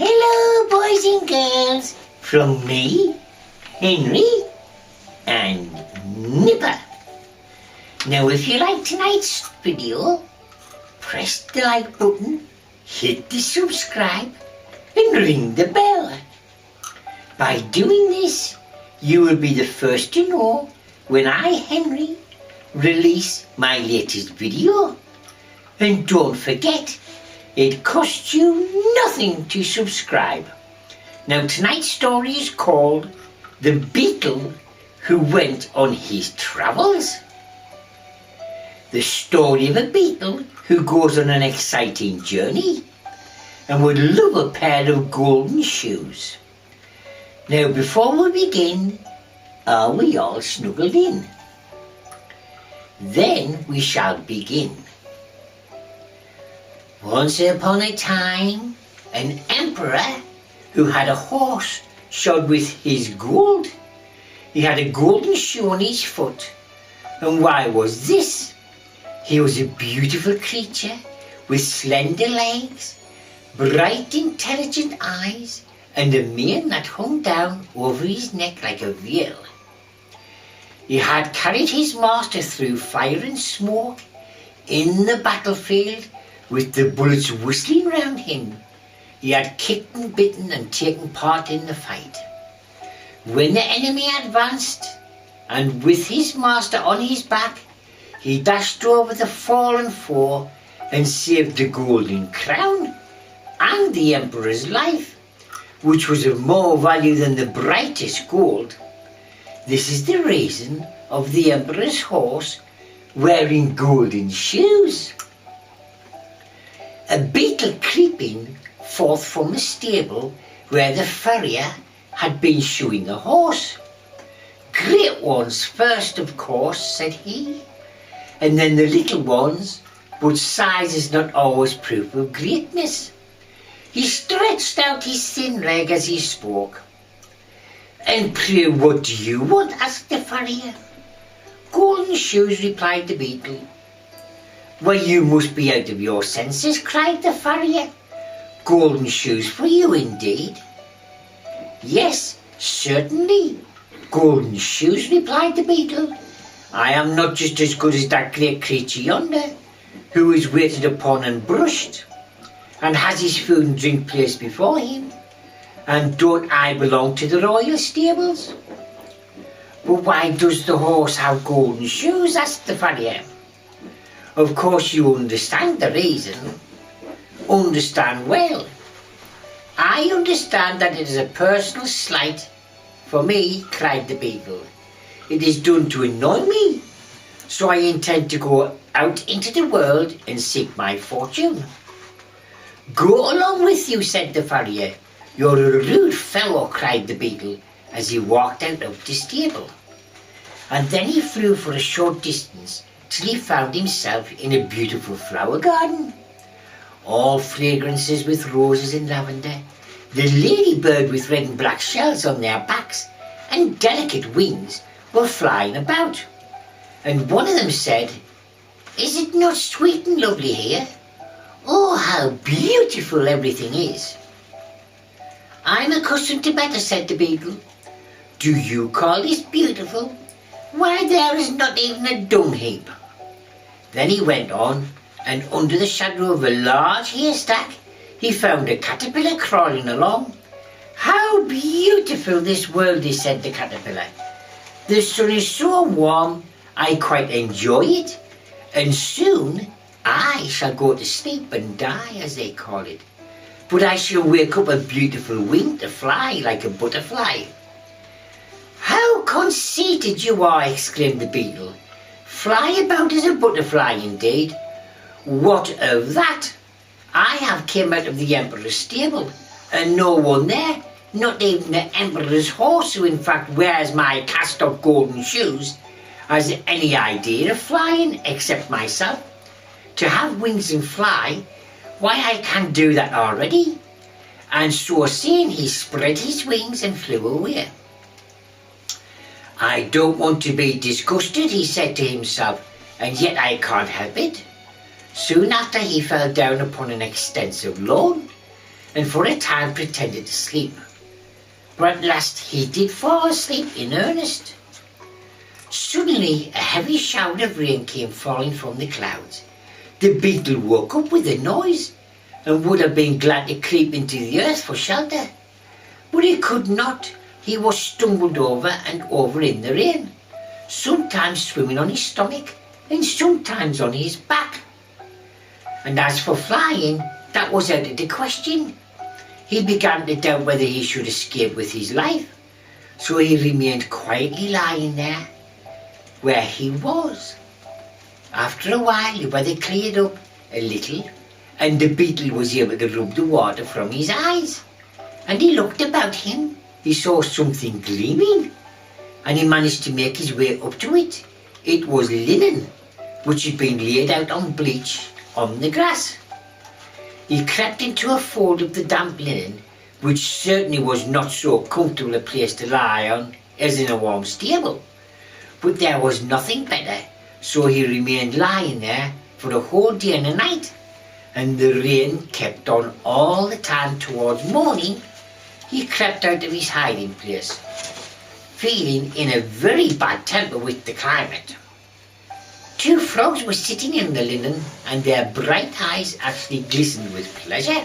Hello, boys and girls, from me, Henry, and Nipper. Now, if you like tonight's video, press the like button, hit the subscribe, and ring the bell. By doing this, you will be the first to know when I, Henry, release my latest video. And don't forget, it costs you nothing to subscribe. Now, tonight's story is called The Beetle Who Went on His Travels. The story of a beetle who goes on an exciting journey and would love a pair of golden shoes. Now, before we begin, are we all snuggled in? Then we shall begin. Once upon a time, an emperor who had a horse shod with his gold. He had a golden shoe on his foot. And why was this? He was a beautiful creature with slender legs, bright intelligent eyes, and a mane that hung down over his neck like a veil. He had carried his master through fire and smoke in the battlefield with the bullets whistling round him. He had kicked and bitten and taken part in the fight. When the enemy advanced, and with his master on his back, he dashed over the fallen foe and saved the golden crown and the emperor's life, which was of more value than the brightest gold. This is the reason of the emperor's horse wearing golden shoes. A beetle creeping forth from the stable where the farrier had been shoeing the horse. "Great ones first, of course," said he, "and then the little ones, but size is not always proof of greatness." He stretched out his thin leg as he spoke. "And pray, what do you want?" asked the farrier. "Golden shoes," replied the beetle. "Why, you must be out of your senses," cried the farrier. "Golden shoes for you, indeed." "Yes, certainly, golden shoes," replied the beetle. "I am not just as good as that great creature yonder, who is waited upon and brushed, and has his food and drink placed before him. And don't I belong to the royal stables?" "But why does the horse have golden shoes?" asked the farrier. "Of course you understand the reason." "Understand well." "I understand that it is a personal slight for me," cried the beetle. "It is done to annoy me, so I intend to go out into the world and seek my fortune." "Go along with you," said the farrier. "You're a rude fellow," cried the beetle as he walked out of the stable. And then he flew for a short distance till he found himself in a beautiful flower garden. All fragrances with roses and lavender, the ladybird with red and black shells on their backs and delicate wings were flying about. And one of them said, "Is it not sweet and lovely here? Oh, how beautiful everything is." "I'm accustomed to better," said the beetle. "Do you call this beautiful? Why, there is not even a dung heap." Then he went on, and under the shadow of a large haystack, he found a caterpillar crawling along. "How beautiful this world is," said the caterpillar. "The sun is so warm, I quite enjoy it, and soon I shall go to sleep and die, as they call it. But I shall wake up a beautiful wing to fly like a butterfly." "How conceited you are!" exclaimed the beetle. "Fly about as a butterfly, indeed. What of that? I have come out of the emperor's stable, and no one there, not even the emperor's horse, who in fact wears my cast-off golden shoes, has any idea of flying except myself. To have wings and fly, why, I can do that already." And so saying, he spread his wings and flew away. "I don't want to be disgusted," he said to himself, "and yet I can't help it." Soon after, he fell down upon an extensive lawn. and for a time pretended to sleep. But at last he did fall asleep in earnest. Suddenly a heavy shower of rain came falling from the clouds. The beetle woke up with a noise and would have been glad to creep into the earth for shelter. But he could not. He was stumbled over and over in the rain, sometimes swimming on his stomach and sometimes on his back. And as for flying, that was out of the question. He began to doubt whether he should escape with his life, so he remained quietly lying there where he was. After a while the weather cleared up a little and the beetle was able to rub the water from his eyes, and he looked about him. He saw something gleaming and he managed to make his way up to it. It was linen which had been laid out on bleach on the grass. He crept into a fold of the damp linen, which certainly was not so comfortable a place to lie on as in a warm stable. But there was nothing better, so he remained lying there for the whole day and the night, and the rain kept on all the time. Towards morning, he crept out of his hiding place, feeling in a very bad temper with the climate. Two frogs were sitting in the linen, and their bright eyes actually glistened with pleasure.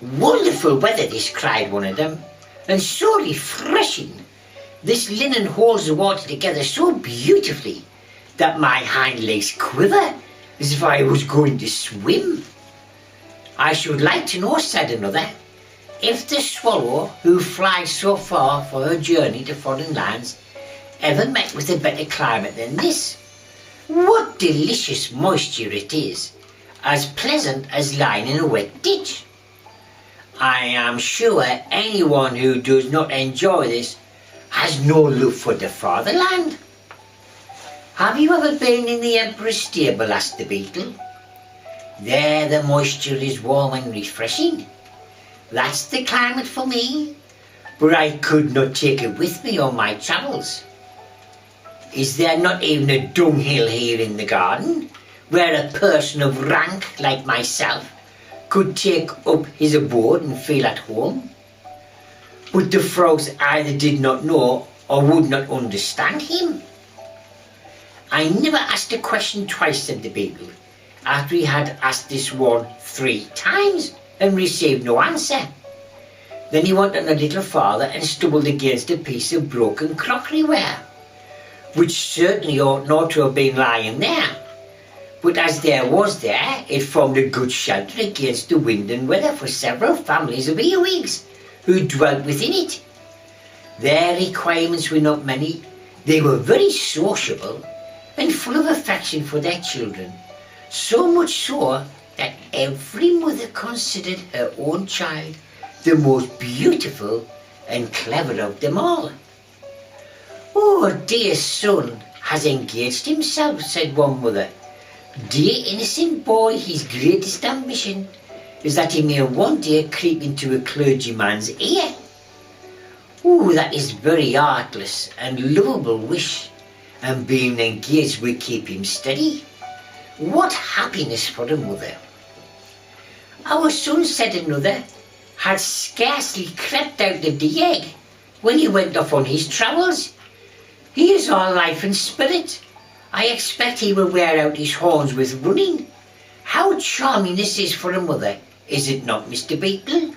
"Wonderful weather this," cried one of them, "and so refreshing. This linen holds the water together so beautifully that my hind legs quiver as if I was going to swim." "I should like to know," said another, "if the swallow who flies so far for her journey to foreign lands ever met with a better climate than this. What delicious moisture it is, as pleasant as lying in a wet ditch. I am sure anyone who does not enjoy this has no love for the fatherland." "Have you ever been in the Emperor's stable?" asked the beetle. "There the moisture is warm and refreshing. That's the climate for me, but I could not take it with me on my travels. Is there not even a dunghill here in the garden, where a person of rank like myself could take up his abode and feel at home?" But the frogs either did not know or would not understand him. "I never asked a question twice," said the beetle, after he had asked this one 3 times and received no answer. Then he went on a little farther and stumbled against a piece of broken crockeryware, which certainly ought not to have been lying there. But as there was there, it formed a good shelter against the wind and weather for several families of earwigs who dwelt within it. Their requirements were not many. They were very sociable and full of affection for their children, so much so that every mother considered her own child the most beautiful and clever of them all. "Oh, dear son has engaged himself," said one mother. "Dear innocent boy, his greatest ambition is that he may one day creep into a clergyman's ear. Oh, that is very artless and lovable wish, and being engaged will keep him steady. What happiness for a mother." "Our son," said another, "had scarcely crept out of the egg when he went off on his travels. He is all life and spirit. I expect he will wear out his horns with running. How charming this is for a mother, is it not, Mr. Beetle?"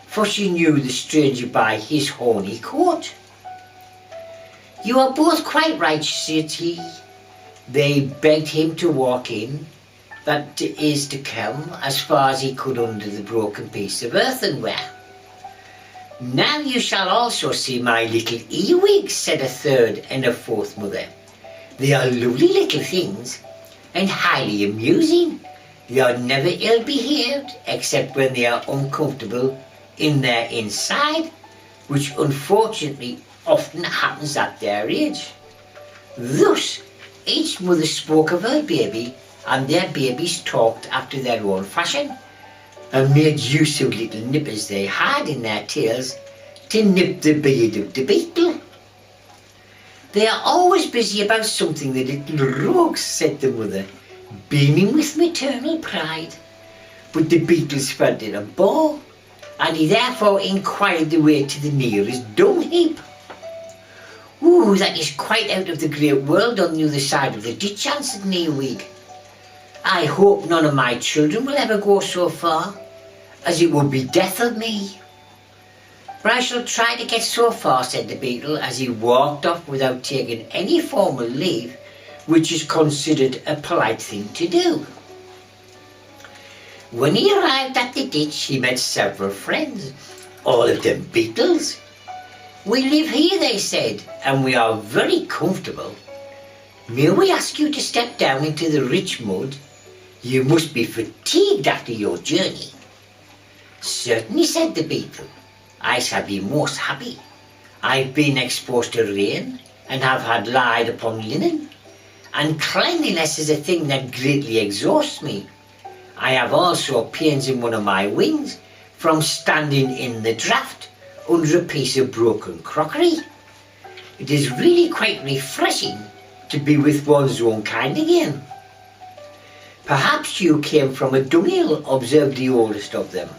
For she knew the stranger by his horny coat. "You are both quite right," said he. They begged him to walk in, that is to come as far as he could under the broken piece of earthenware. "Now you shall also see my little earwigs," said a third and a fourth mother. "They are lovely little things and highly amusing. They are never ill-behaved except when they are uncomfortable in their inside, which unfortunately often happens at their age." Thus, each mother spoke of her baby, and their babies talked after their own fashion, and made use of little nippers they had in their tails to nip the beard of the beetle. "They are always busy about something, the little rogues," said the mother, beaming with maternal pride. but the Beetles felt it a bore, and he therefore inquired the way to the nearest dung heap. "Ooh, that is quite out of the great world on the other side of the ditch," answered Nearweed. "I hope none of my children will ever go so far, as it would be death of me." "But I shall try to get so far," said the Beetle, as he walked off without taking any formal leave, which is considered a polite thing to do. When he arrived at the ditch, he met several friends, all of them Beetles. "We live here," they said, "and we are very comfortable. May we ask you to step down into the rich mud? You must be fatigued after your journey." "Certainly," said the Beetle. "I shall be most happy. I've been exposed to rain and have had lied upon linen, and cleanliness is a thing that greatly exhausts me. I have also pains in one of my wings from standing in the draught under a piece of broken crockery. It is really quite refreshing to be with one's own kind again." "Perhaps you came from a dunghill," observed the oldest of them.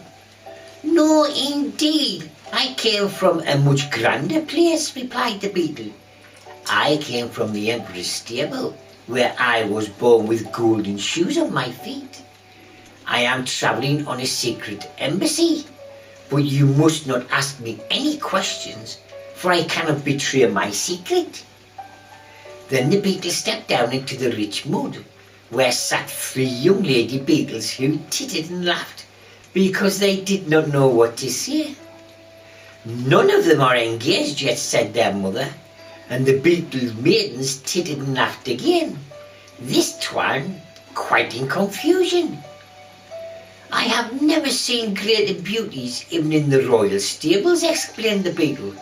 "No, indeed, I came from a much grander place," replied the Beetle. "I came from the Emperor's stable, where I was born with golden shoes on my feet. I am travelling on a secret embassy, but you must not ask me any questions, for I cannot betray my secret." Then the Beetle stepped down into the rich mud, where sat 3 young lady Beetles who tittered and laughed, because they did not know what to say. "None of them are engaged yet," said their mother, and the Beetle maidens tittered and laughed again, this time quite in confusion. "I have never seen greater beauties even in the royal stables," explained the Beetle,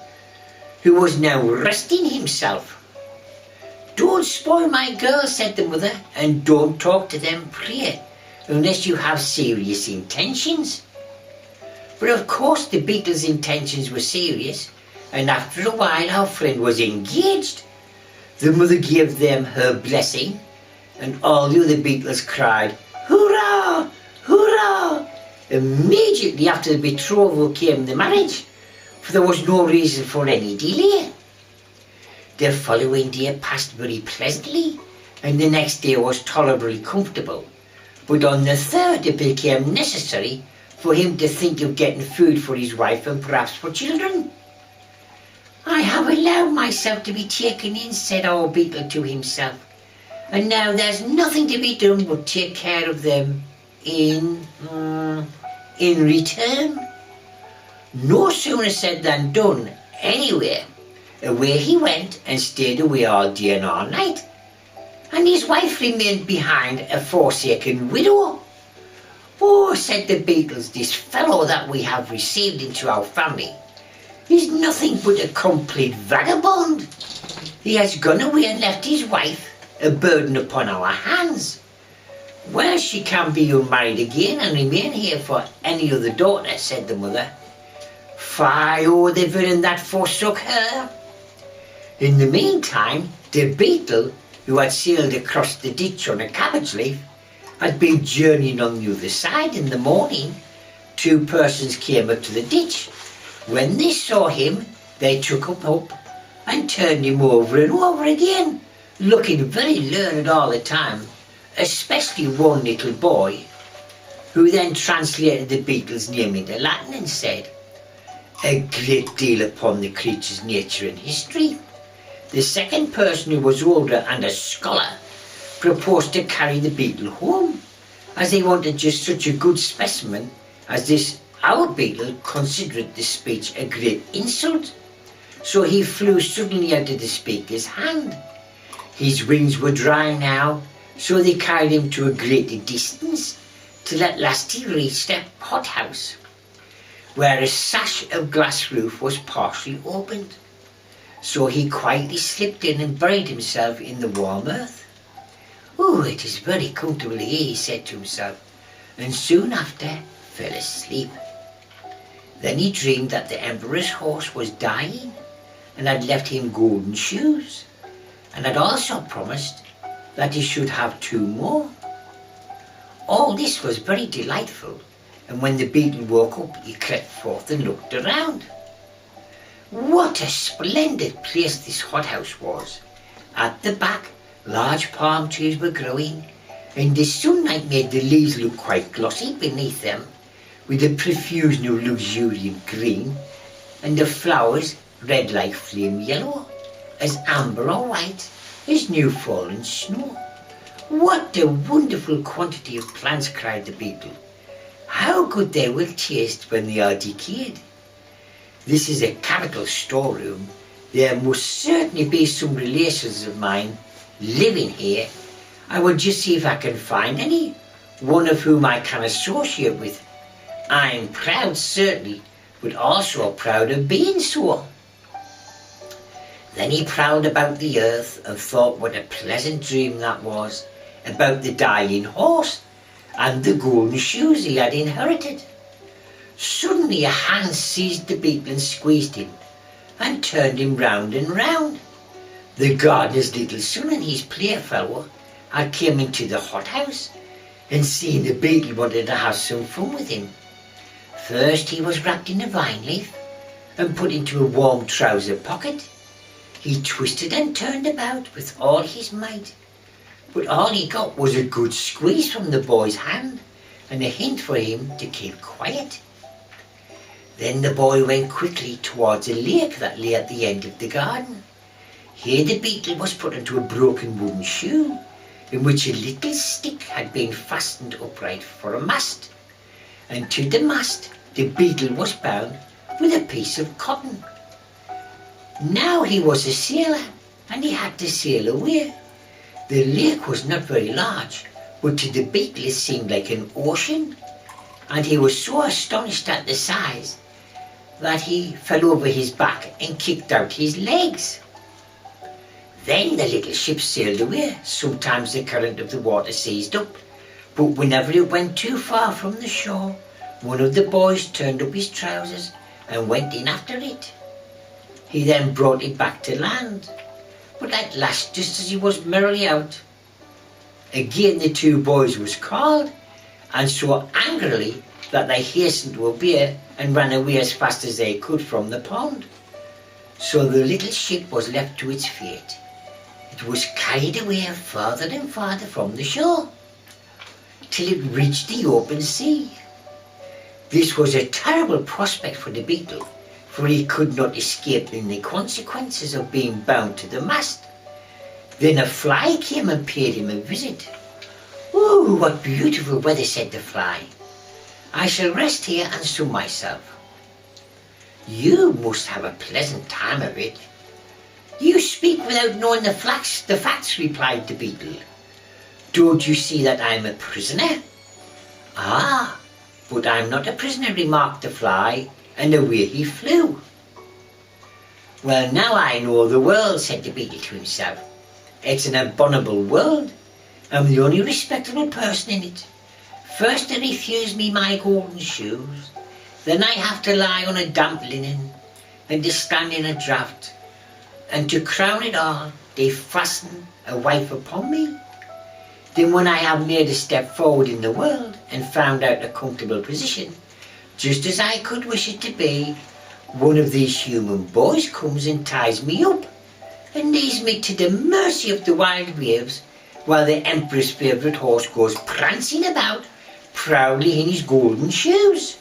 who was now resting himself. "Don't spoil my girls," said the mother, "and don't talk to them, pray, unless you have serious intentions." But of course the Beetle's intentions were serious, and after a while our friend was engaged. The mother gave them her blessing, and all the other Beetles cried, "Hurrah! Hurrah!" Immediately after the betrothal came the marriage, for there was no reason for any delay. The following day passed very pleasantly, and the next day was tolerably comfortable, but on the third it became necessary for him to think of getting food for his wife and perhaps for children. "I have allowed myself to be taken in," said our Beetle to himself, "and now there's nothing to be done but take care of them in return." No sooner said than done. Anyway, away he went and stayed away all day and all night, and his wife remained behind a forsaken widow. "Oh," said the Beetles, "this fellow that we have received into our family is nothing but a complete vagabond. He has gone away and left his wife a burden upon our hands. Well, she can be unmarried again and remain here for any other daughter," said the mother. "Fie, oh, the villain that forsook her." In the meantime, the Beetle, who had sailed across the ditch on a cabbage leaf, had been journeying on the other side. In the morning, 2 persons came up to the ditch. When they saw him, they took him up and turned him over and over again, looking very learned all the time, especially one little boy, who then translated the Beetle's name into Latin and said, "A great deal upon the creature's nature and history." The second person, who was older and a scholar, proposed to carry the Beetle home, as they wanted just such a good specimen as this. Our Beetle considered the speech a great insult, so he flew suddenly out of the speaker's hand. His wings were dry now, so they carried him to a greater distance, till at last he reached a hothouse, where a sash of glass roof was partially opened. So he quietly slipped in and buried himself in the warm earth. "Oh, it is very comfortable here," he said to himself, and soon after fell asleep. Then he dreamed that the Emperor's horse was dying and had left him golden shoes, and had also promised that he should have 2 more. All this was very delightful, and when the Beetle woke up, he crept forth and looked around. What a splendid place this hothouse was! At the back, large palm trees were growing, and the sunlight made the leaves look quite glossy beneath them, with a profusion of luxuriant green, and the flowers red like flame yellow, as amber or white as new fallen snow. What a wonderful quantity of plants, cried the Beetle. How good they will taste when they are decayed. This is a capital storeroom. There must certainly be some relations of mine living here. I will just see if I can find any, one of whom I can associate with. I am proud, certainly, but also proud of being so. Then he prowled about the earth and thought what a pleasant dream that was, about the dying horse and the golden shoes he had inherited. Suddenly a hand seized the Beetle and squeezed him and turned him round and round. The gardener's little son and his playfellow had come into the hothouse, and seeing the Beetle wanted to have some fun with him. First he was wrapped in a vine leaf and put into a warm trouser pocket. He twisted and turned about with all his might, but all he got was a good squeeze from the boy's hand and a hint for him to keep quiet. Then the boy went quickly towards a lake that lay at the end of the garden. Here the Beetle was put into a broken wooden shoe, in which a little stick had been fastened upright for a mast, and to the mast the Beetle was bound with a piece of cotton. Now he was a sailor, and he had to sail away. The lake was not very large, but to the Beetle it seemed like an ocean, and he was so astonished at the size that he fell over his back and kicked out his legs. Then the little ship sailed away. Sometimes the current of the water seized up, but whenever it went too far from the shore, one of the boys turned up his trousers and went in after it. He then brought it back to land, but at last, just as he was merrily out, again the two boys was called, and so angrily that they hastened to obey and ran away as fast as they could from the pond. So the little ship was left to its fate. It was carried away farther and farther from the shore, till it reached the open sea. This was a terrible prospect for the Beetle, for he could not escape in the consequences of being bound to the mast. Then a fly came and paid him a visit. "Oh, what beautiful weather," said the fly. "I shall rest here and sun myself." "You must have a pleasant time of it." "You speak without knowing the facts," replied the Beetle. "Don't you see that I am a prisoner?" "Ah, but I'm not a prisoner," remarked the fly, and away he flew. "Well, now I know the world," said the Beetle to himself. "It's an abominable world. I'm the only respectable person in it. First they refuse me my golden shoes, then I have to lie on a damp linen, and to stand in a draught, and to crown it all, they fasten a wife upon me. Then when I have made a step forward in the world and found out a comfortable position, just as I could wish it to be, one of these human boys comes and ties me up and leaves me to the mercy of the wild waves, while the Emperor's favourite horse goes prancing about proudly in his golden shoes.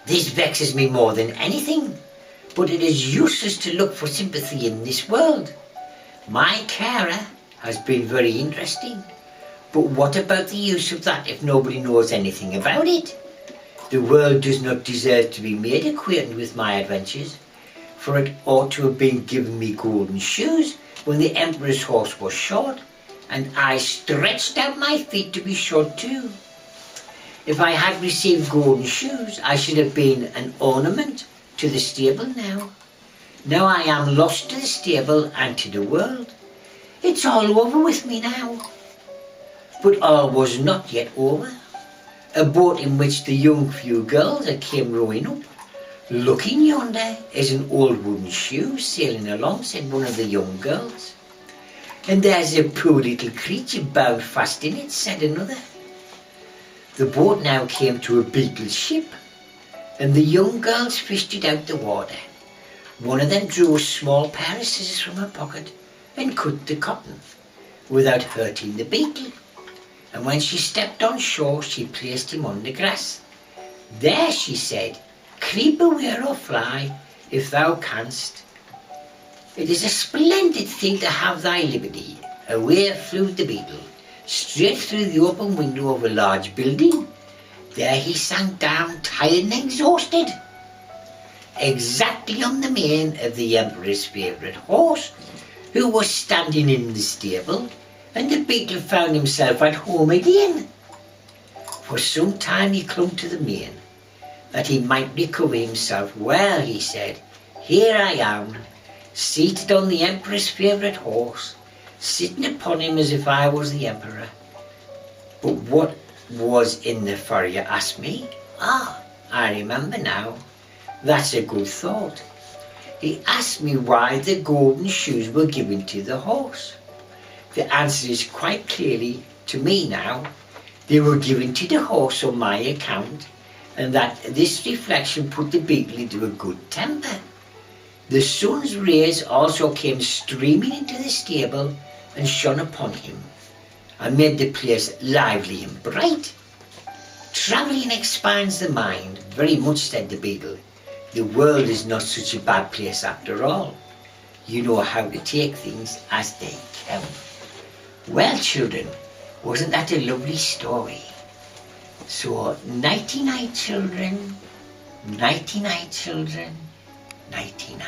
This vexes me more than anything, but it is useless to look for sympathy in this world. My carer has been very interesting, but what about the use of that if nobody knows anything about it? The world does not deserve to be made acquainted with my adventures, for it ought to have been giving me golden shoes when the Emperor's horse was short, and I stretched out my feet to be short too. If I had received golden shoes, I should have been an ornament to the stable now. Now I am lost to the stable and to the world. It's all over with me now." But all was not yet over. A boat in which the young few girls came rowing up. "Looking yonder is an old wooden shoe sailing along," said one of the young girls. And there's a poor little creature bound fast in it, said another. The boat now came to a beetle ship, and the young girls fished it out the water. One of them drew a small pair of scissors from her pocket and cut the cotton without hurting the beetle. And when she stepped on shore, she placed him on the grass. There, she said, creep away or fly, if thou canst. It is a splendid thing to have thy liberty. Away flew the beetle, straight through the open window of a large building. There he sank down, tired and exhausted, exactly on the mane of the emperor's favourite horse, who was standing in the stable, and the beetle found himself at home again. For some time he clung to the mane, that he might recover himself. Well, he said, here I am, seated on the emperor's favourite horse, sitting upon him as if I was the emperor. But what was in the furrier asked me? Ah, I remember now. That's a good thought. He asked me why the golden shoes were given to the horse. The answer is quite clearly to me now. They were given to the horse on my account, and that this reflection put the beetle into a good temper. The sun's rays also came streaming into the stable and shone upon him, and made the place lively and bright. Travelling expands the mind, very much, said the beetle. The world is not such a bad place after all. You know how to take things as they come. Well, children, wasn't that a lovely story? So, nighty-night, children. Nighty-night, children. Nighty-night.